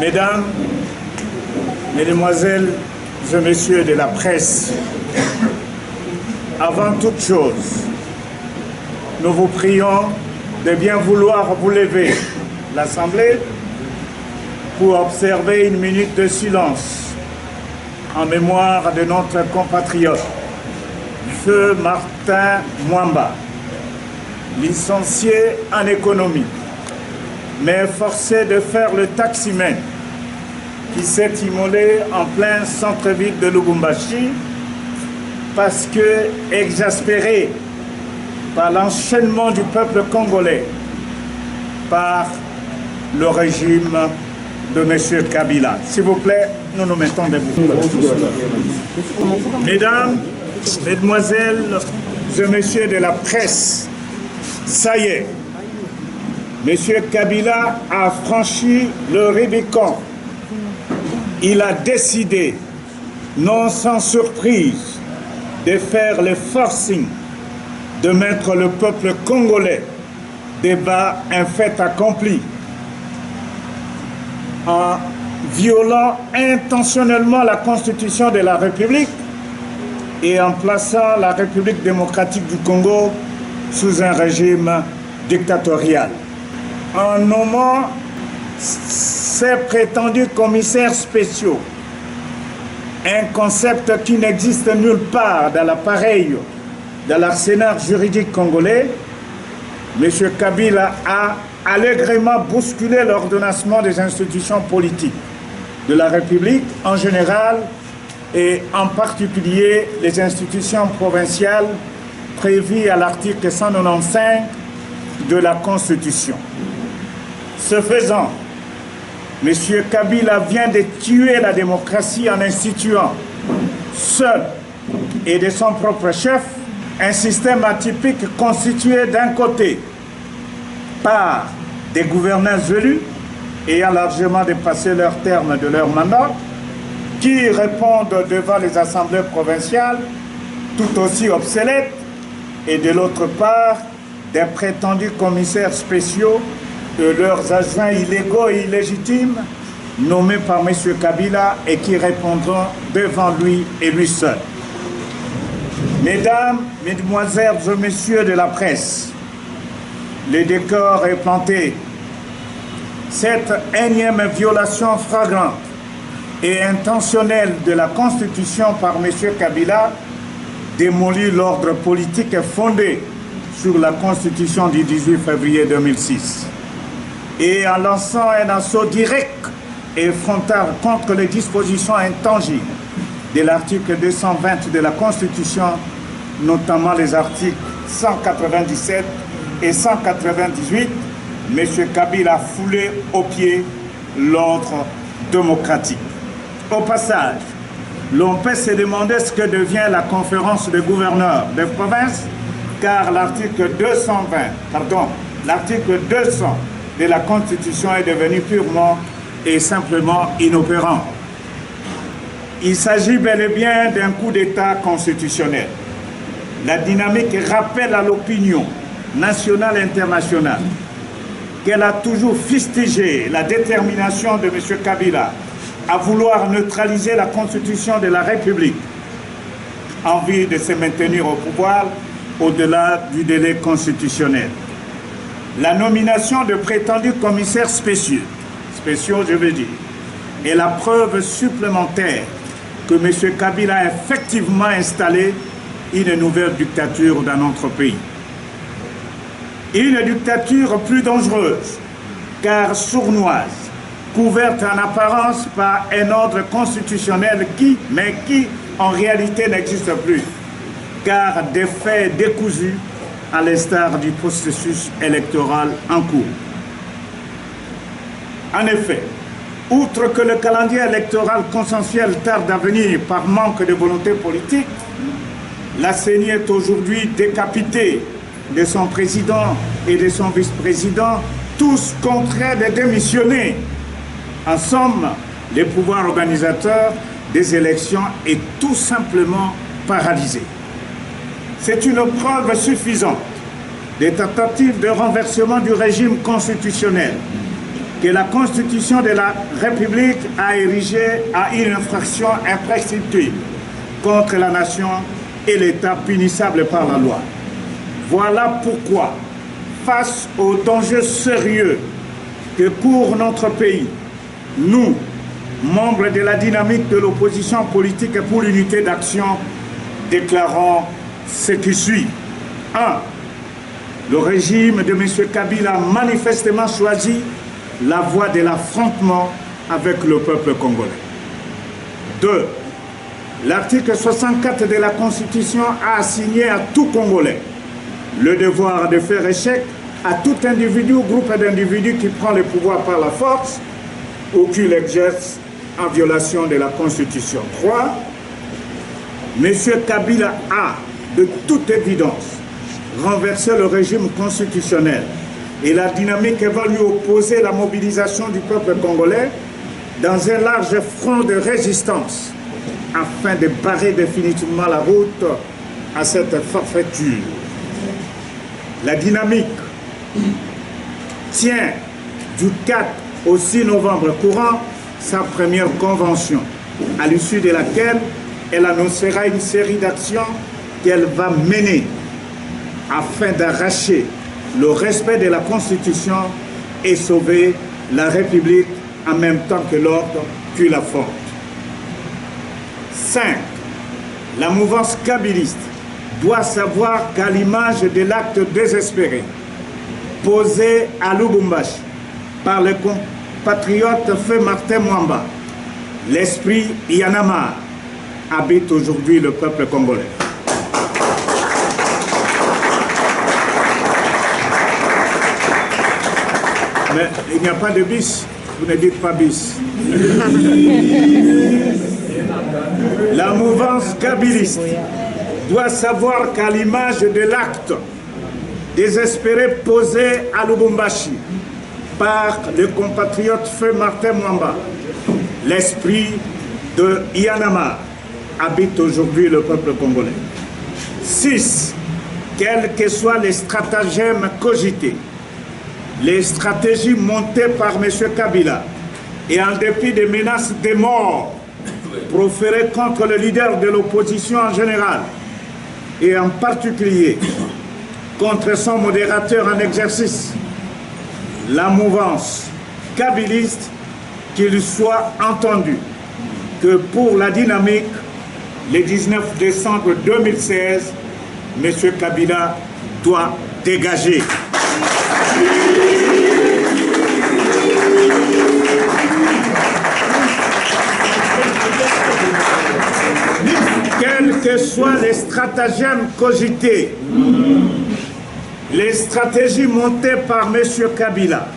Mesdames, Mesdemoiselles et Messieurs de la presse, avant toute chose, nous vous prions de bien vouloir vous lever l'Assemblée pour observer une minute de silence en mémoire de notre compatriote, Feu Martin Mwamba, licencié en économie, mais forcé de faire le taximan, qui s'est immolé en plein centre-ville de Lubumbashi parce que, exaspéré par l'enchaînement du peuple congolais, par le régime de M. Kabila. S'il vous plaît, nous nous mettons debout. Mesdames, Mesdemoiselles et Messieurs de la presse, ça y est, M. Kabila a franchi le Rubicon. Il a décidé, non sans surprise, de faire le forcing, de mettre le peuple congolais devant un fait accompli, en violant intentionnellement la Constitution de la République et en plaçant la République démocratique du Congo sous un régime dictatorial. En nommant ces prétendus commissaires spéciaux, un concept qui n'existe nulle part dans l'appareil, dans l'arsenal juridique congolais, M. Kabila a allègrement bousculé l'ordonnancement des institutions politiques de la République en général et en particulier les institutions provinciales prévues à l'article 195 de la Constitution. Ce faisant, M. Kabila vient de tuer la démocratie en instituant, seul et de son propre chef, un système atypique constitué d'un côté par des gouverneurs élus ayant largement dépassé leur terme de leur mandat, qui répondent devant les assemblées provinciales tout aussi obsolètes, et de l'autre part des prétendus commissaires spéciaux de leurs agents illégaux et illégitimes nommés par M. Kabila et qui répondront devant lui et lui seul. Mesdames, Mesdemoiselles et Messieurs de la presse, le décor est planté. Cette énième violation flagrante et intentionnelle de la Constitution par M. Kabila démolit l'ordre politique fondé sur la Constitution du 18 février 2006. Et en lançant un assaut direct et frontal contre les dispositions intangibles de l'article 220 de la Constitution, notamment les articles 197 et 198, M. Kabila a foulé au pied l'ordre démocratique. Au passage, l'on peut se demander ce que devient la conférence des gouverneurs des provinces, car l'article 200 de la Constitution est devenu purement et simplement inopérant. Il s'agit bel et bien d'un coup d'État constitutionnel. La dynamique rappelle à l'opinion nationale et internationale qu'elle a toujours fustigé la détermination de M. Kabila à vouloir neutraliser la Constitution de la République en vue de se maintenir au pouvoir au-delà du délai constitutionnel. La nomination de prétendus commissaires spéciaux je veux dire, est la preuve supplémentaire que M. Kabila a effectivement installé une nouvelle dictature dans notre pays. Une dictature plus dangereuse, car sournoise, couverte en apparence par un ordre constitutionnel qui en réalité n'existe plus, car des faits décousus à l'instar du processus électoral en cours. En effet, outre que le calendrier électoral consensuel tarde à venir par manque de volonté politique, la CENI est aujourd'hui décapitée de son président et de son vice-président, tous contraints de démissionner. En somme, les pouvoirs organisateurs des élections est tout simplement paralysé. C'est une preuve suffisante des tentatives de renversement du régime constitutionnel que la Constitution de la République a érigé à une infraction imprescriptible contre la nation et l'État punissable par la loi. Voilà pourquoi, face aux dangers sérieux que court notre pays, nous, membres de la dynamique de l'opposition politique pour l'unité d'action, déclarons ce qui suit. 1. Le régime de M. Kabila a manifestement choisi la voie de l'affrontement avec le peuple congolais. 2. L'article 64 de la Constitution a assigné à tout Congolais le devoir de faire échec à tout individu ou groupe d'individus qui prend le pouvoir par la force ou qui l'exerce en violation de la Constitution. 3. M. Kabila a, de toute évidence, renversé le régime constitutionnel et la dynamique va lui opposer la mobilisation du peuple congolais dans un large front de résistance afin de barrer définitivement la route à cette forfaiture. La dynamique tient du 4 au 6 novembre courant sa première convention, à l'issue de laquelle elle annoncera une série d'actions qu'elle va mener afin d'arracher le respect de la Constitution et sauver la République en même temps que l'ordre qui la forme. 5. La mouvance kabiliste doit savoir qu'à l'image de l'acte désespéré posé à Lubumbashi par le compatriote Feu Martin Mwamba, l'esprit Yanama habite aujourd'hui le peuple congolais. Mais il n'y a pas de bis, vous ne dites pas bis. La mouvance kabiliste doit savoir qu'à l'image de l'acte désespéré posé à Lubumbashi par le compatriote Feu Martin Mwamba, l'esprit de Yanama habite aujourd'hui le peuple congolais. 6. Quels que soient les stratagèmes cogités, les stratégies montées par M. Kabila et en dépit des menaces de mort proférées contre le leader de l'opposition en général et en particulier contre son modérateur en exercice, la mouvance kabiliste, qu'il soit entendu que pour la dynamique, le 19 décembre 2016, M. Kabila doit dégager. Quels que soient les stratagèmes cogités, les stratégies montées par M. Kabila,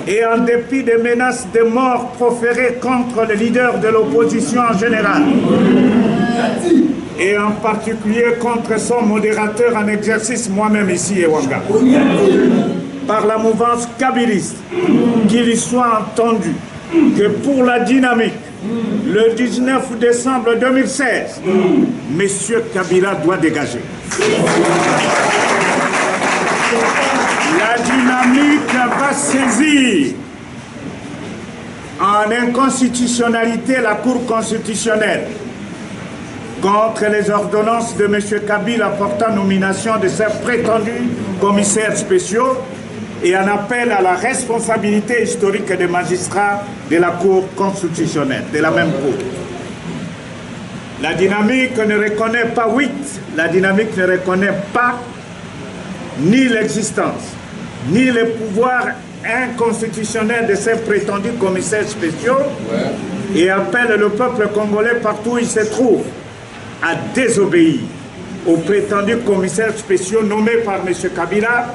et en dépit des menaces de mort proférées contre le leader de l'opposition en général, et en particulier contre son modérateur en exercice, moi-même ici, Ewanga, par la mouvance kabiliste, qu'il y soit entendu que pour la dynamique, le 19 décembre 2016, M. Kabila doit dégager. La dynamique va saisir en inconstitutionnalité la Cour constitutionnelle contre les ordonnances de M. Kabila portant nomination de ses prétendus commissaires spéciaux et en appel à la responsabilité historique des magistrats de la Cour constitutionnelle, de la même Cour. La dynamique ne reconnaît pas, la dynamique ne reconnaît pas ni l'existence, ni le pouvoir inconstitutionnel de ces prétendus commissaires spéciaux et appelle le peuple congolais partout où il se trouve à désobéir aux prétendus commissaires spéciaux nommés par M. Kabila,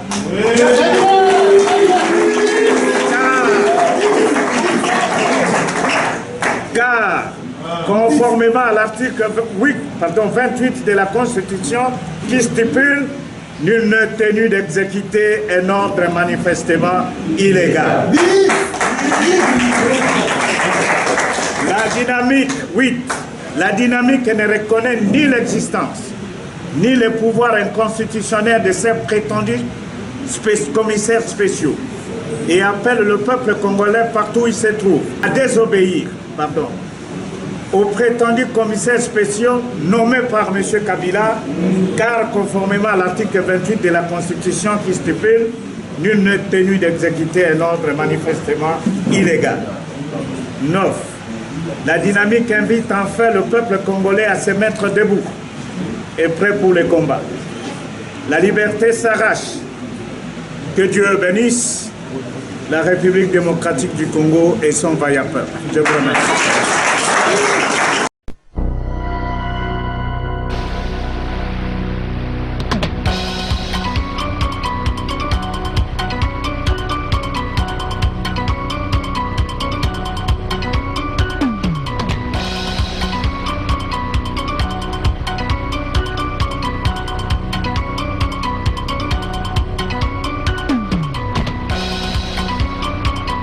car conformément à l'article 28 de la Constitution qui stipule nul n'est tenu d'exécuter un ordre manifestement illégal. La dynamique ne reconnaît ni l'existence, ni le pouvoir inconstitutionnel de ces prétendus commissaires spéciaux et appelle le peuple congolais partout où il se trouve à désobéir aux prétendus commissaires spéciaux nommés par M. Kabila, car conformément à l'article 28 de la Constitution qui stipule, nul n'est tenu d'exécuter un ordre manifestement illégal. 9. La dynamique invite enfin le peuple congolais à se mettre debout et prêt pour les combats. La liberté s'arrache. Que Dieu bénisse la République démocratique du Congo et son vaillant peuple. Je vous remercie.